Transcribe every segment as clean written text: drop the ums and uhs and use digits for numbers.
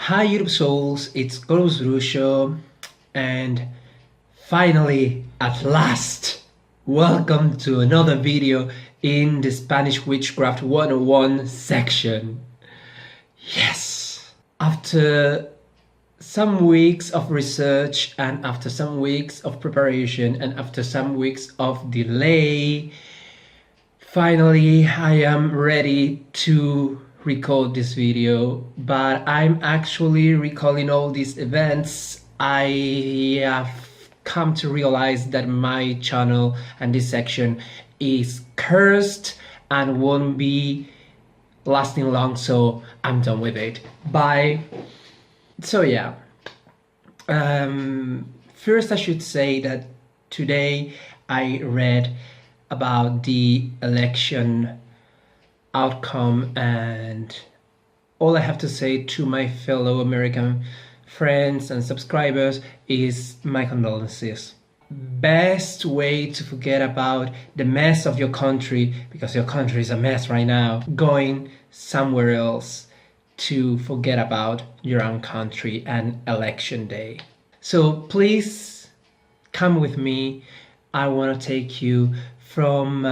Hi YouTube souls, it's Corvos and finally, at last, welcome to another video in the Spanish Witchcraft 101 section. Yes! After some weeks of research and after some weeks of preparation and after some weeks of delay, finally I am ready to record this video, but I'm actually recalling all these events. I have come to realize that my channel and this section is cursed and won't be lasting long, so I'm done with it. Bye. So yeah, first I should say that today I read about the election outcome, and all I have to say to my fellow American friends and subscribers is my condolences. Best way to forget about the mess of your country, because your country is a mess right now, going somewhere else to forget about your own country and election day. So please come with me. I want to take you from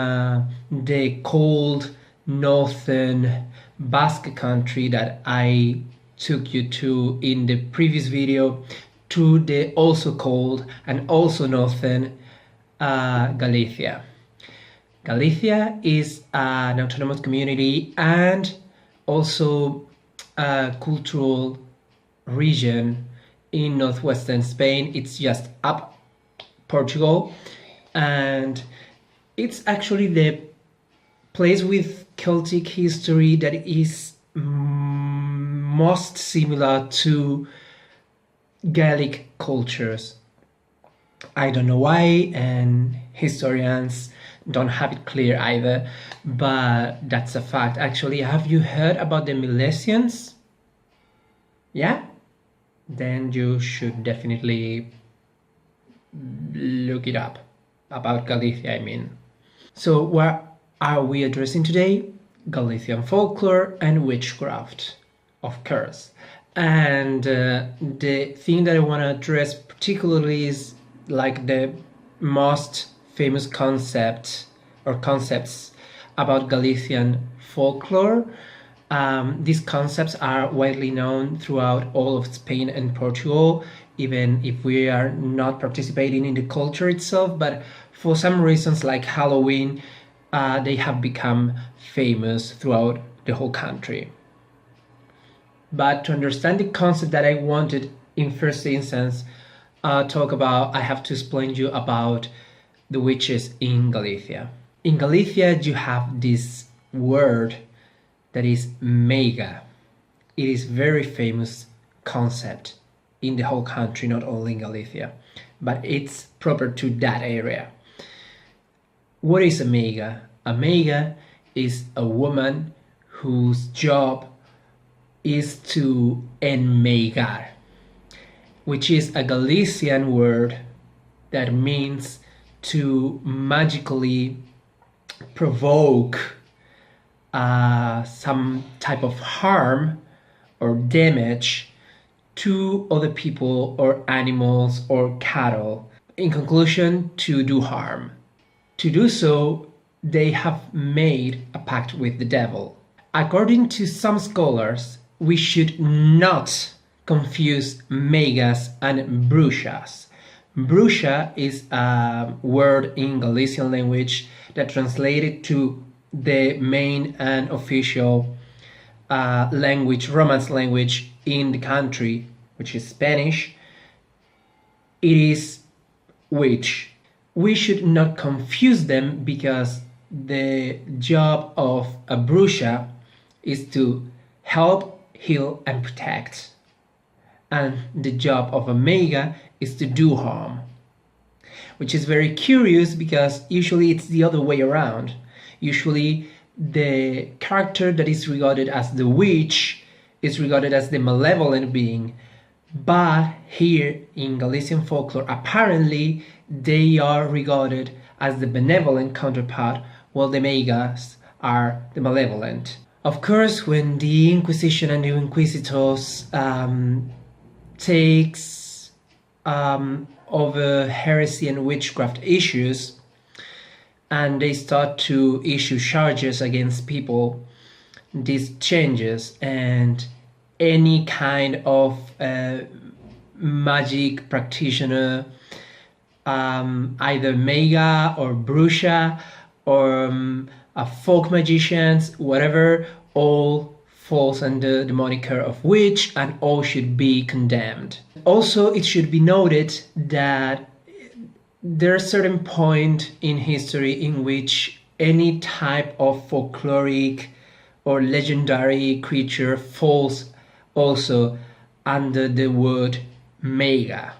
the cold northern Basque country that I took you to in the previous video to the also cold and also northern Galicia. Galicia is an autonomous community and also a cultural region in northwestern Spain. It's just up Portugal, and it's actually the place with Celtic history that is most similar to Gaelic cultures. I don't know why, and historians don't have it clear either, but that's a fact. Actually, have you heard about the Milesians? Yeah? Then you should definitely look it up. About Galicia, I mean. So what are we addressing today? Galician folklore and witchcraft, of course. And the thing that I want to address particularly is like the most famous concept or concepts about Galician folklore. These concepts are widely known throughout all of Spain and Portugal, even if we are not participating in the culture itself, but for some reasons like Halloween, they have become famous throughout the whole country. But to understand the concept that I wanted in first instance talk about, I have to explain you about the witches in Galicia. In Galicia, you have this word that is meiga. It is very famous concept in the whole country, not only in Galicia, but it's proper to that area. What is a meiga? A meiga is a woman whose job is to enmeigar, which is a Galician word that means to magically provoke some type of harm or damage to other people or animals or cattle. In conclusion, to do harm. To do so, they have made a pact with the devil. According to some scholars, we should not confuse meigas and bruxas. Bruxa is a word in Galician language that translated to the main and official language, Romance language in the country, which is Spanish. It is witch. We should not confuse them because the job of a bruxa is to help, heal, and protect. And the job of a meiga is to do harm. Which is very curious because usually it's the other way around. Usually the character that is regarded as the witch is regarded as the malevolent being. But here in Galician folklore, apparently they are regarded as the benevolent counterpart, while the meigas are the malevolent. Of course, when the Inquisition and the Inquisitors takes over heresy and witchcraft issues, and they start to issue charges against people, this changes, and any kind of magic practitioner, either meiga or bruxa or folk magicians, whatever, all falls under the moniker of witch, and all should be condemned. Also, it should be noted that there's a certain point in history in which any type of folkloric or legendary creature falls also under the word meiga.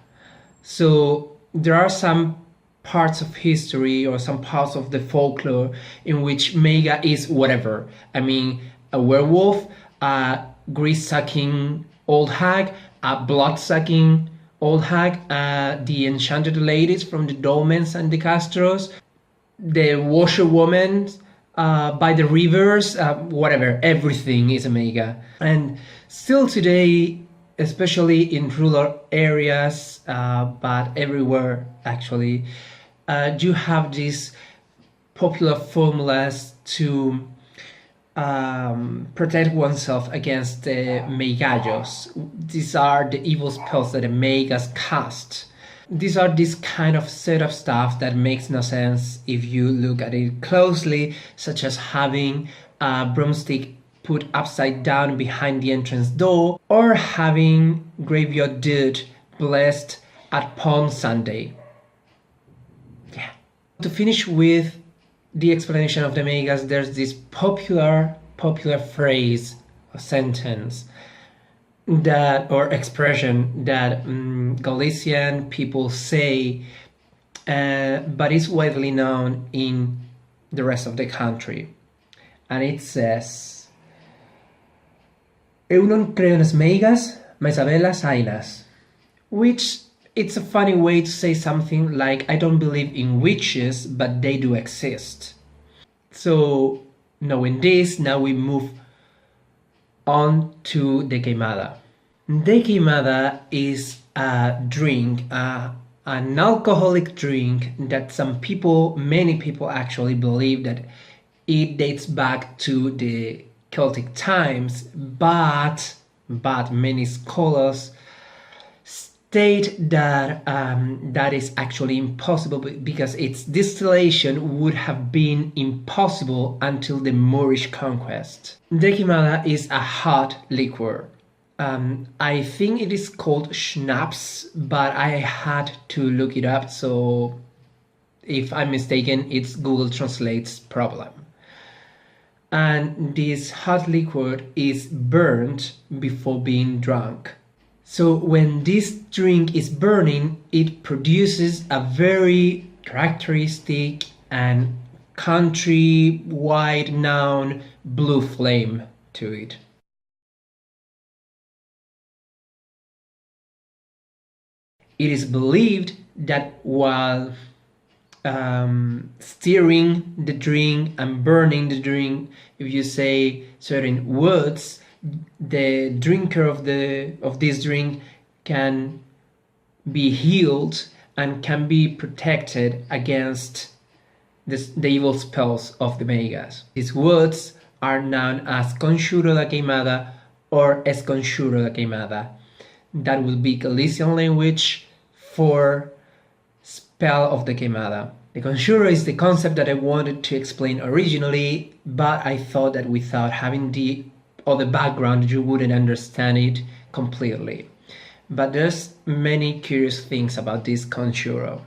So there are some parts of history or some parts of the folklore in which meiga is whatever. I mean, a werewolf, a grease-sucking old hag, a blood-sucking old hag, the enchanted ladies from the dolmens and the castros, the washerwoman by the rivers, whatever, everything is a meiga. And still today, especially in rural areas, but everywhere actually, you have these popular formulas to protect oneself against the meigallos. These are the evil spells that the meigas cast. These are this kind of set of stuff that makes no sense if you look at it closely, such as having a broomstick put upside down behind the entrance door, or having graveyard dirt blessed at Palm Sunday. Yeah. To finish with the explanation of the meigas, there's this popular phrase or sentence that, or expression that Galician people say, but is widely known in the rest of the country. And it says, "Eu non creo nas meigas, mas habelas hailas," which it's a funny way to say something like, I don't believe in witches, but they do exist. So, knowing this, now we move on to the queimada. The queimada is a drink, an alcoholic drink that many people actually believe that it dates back to the Celtic times, but many scholars state that that is actually impossible because its distillation would have been impossible until the Moorish conquest. The queimada is a hot liquor. I think it is called schnapps, but I had to look it up, so if I'm mistaken, it's Google Translate's problem. And this hot liquor is burnt before being drunk. So when this drink is burning, it produces a very characteristic and country-wide known blue flame to it. It is believed that while stirring the drink and burning the drink, if you say certain words, the drinker of this drink can be healed and can be protected against the evil spells of the meigas. These words are known as Conxuro da Queimada or Conxuro da Queimada. That will be Galician language for spell of the queimada. The conjuro is the concept that I wanted to explain originally, but I thought that without having the background you wouldn't understand it completely. But there's many curious things about this conjuro.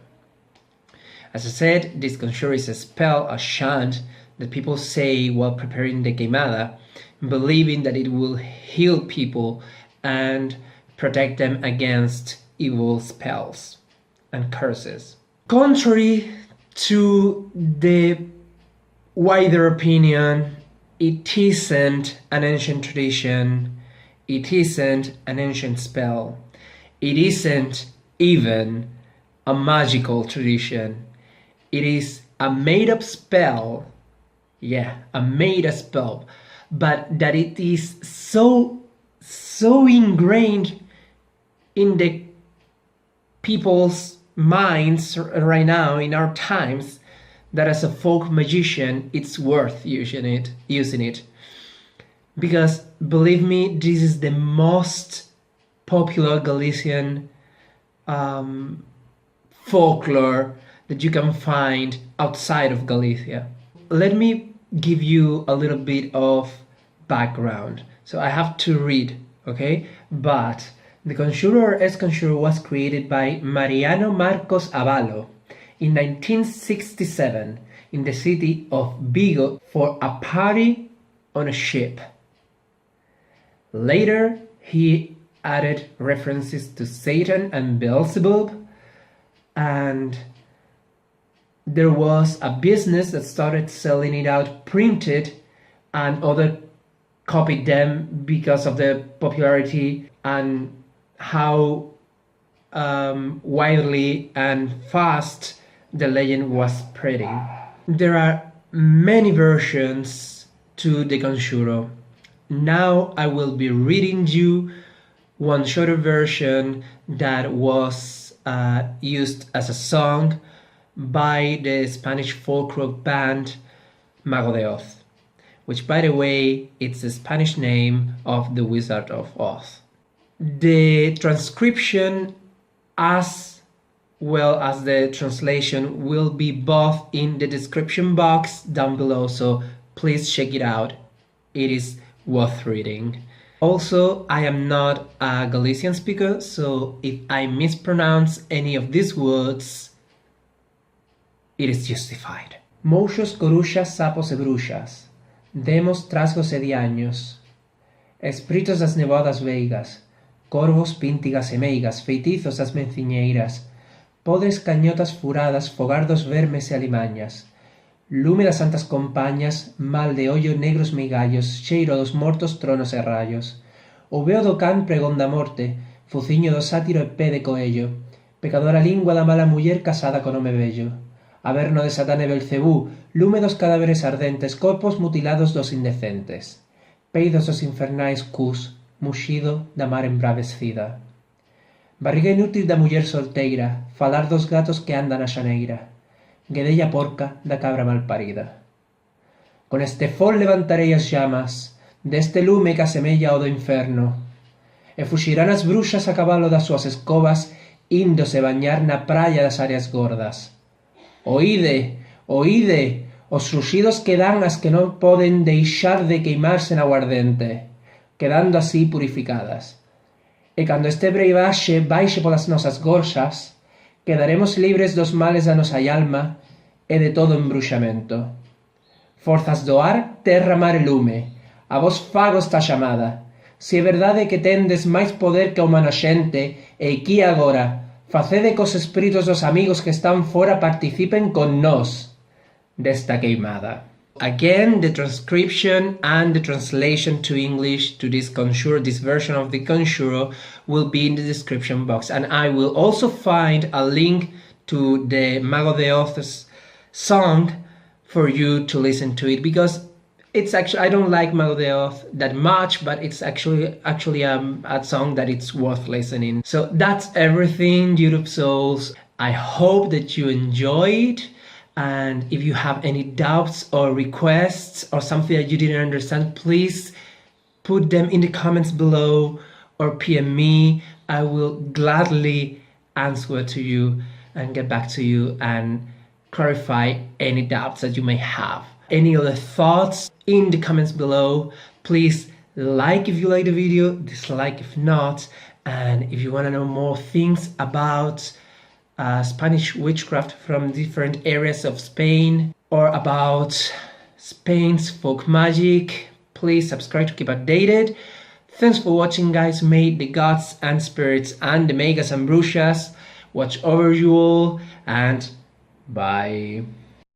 As I said, this conjuro is a spell, a chant that people say while preparing the queimada, believing that it will heal people and protect them against evil spells and curses. Contrary to the wider opinion, it isn't an ancient tradition, it isn't an ancient spell, it isn't even a magical tradition. It is a made-up spell, a made-up spell but that it is so ingrained in the people's minds right now in our times that as a folk magician it's worth using it, because believe me, this is the most popular Galician folklore that you can find outside of Galicia. Let me give you a little bit of background. So I have to read, okay? But the conjuro or conjuro was created by Mariano Marcos Avalo in 1967 in the city of Vigo for a party on a ship. Later, he added references to Satan and Beelzebub, and there was a business that started selling it out printed, and other copied them because of the popularity and how widely and fast the legend was spreading. There are many versions to the conjuro. Now I will be reading you one shorter version that was used as a song by the Spanish folk rock band Mago de Oz, which, by the way, it's the Spanish name of the Wizard of Oz. The transcription as well as the translation will be both in the description box down below, so please check it out. It is worth reading. Also, I am not a Galician speaker, so if I mispronounce any of these words, it is justified. Mouchos, curuxas, sapos e bruxas, demos, trasgos e diaños, espíritos das neboadas veigas, Corvos, píntegas e meigas, feitizos das menciñeiras, Podres, cañotas, furadas, fogar dos vermes e alimañas, Lume das santas Compañas, mal de ollo, negros, meigallos, cheiro dos mortos, tronos e rayos, o veo do can pregón da morte, fuciño do sátiro e pé de coello, pecadora lingua da mala muller casada con home bello, averno de Satán e Belcebú, lume dos cadáveres ardentes, corpos mutilados dos indecentes, peidos dos infernais cus, muxido da mar embravecida, barriga inútil da muller solteira, falar dos gatos que andan a xaneira, guedella porca da cabra malparida. Con este fol levantarei as llamas deste lume que asemella ao do inferno, e fuxirán as bruxas a cabalo das súas escobas, índose bañar na praia das áreas gordas. Oíde, oíde, os ruxidos que dan as que non poden deixar de queimarse na aguardente, quedando así purificadas. E cando este breivaxe baixe polas nosas gorxas, quedaremos libres dos males da nosa alma e de todo embruxamento. Forzas do ar, terra, mar e lume, a vos fago esta chamada. Se é verdade que tendes máis poder que a humana xente, e aquí agora, facede que os espíritos dos amigos que están fora participen con nós desta queimada. Again, the transcription and the translation to English to this conjuro, this version of the conjuro, will be in the description box, and I will also find a link to the Mago de Oz's song for you to listen to it, because it's actually, I don't like Mago de Oz that much, but it's actually a song that it's worth listening. So that's everything, YouTube souls. I hope that you enjoyed. And if you have any doubts or requests or something that you didn't understand, please put them in the comments below or PM me. I will gladly answer to you and get back to you and clarify any doubts that you may have. Any other thoughts in the comments below. Please like if you like the video, dislike if not. And if you want to know more things about Spanish witchcraft from different areas of Spain, or about Spain's folk magic, please subscribe to keep updated. Thanks for watching, guys. May the gods and spirits and the Meigas and bruxas watch over you all, and bye.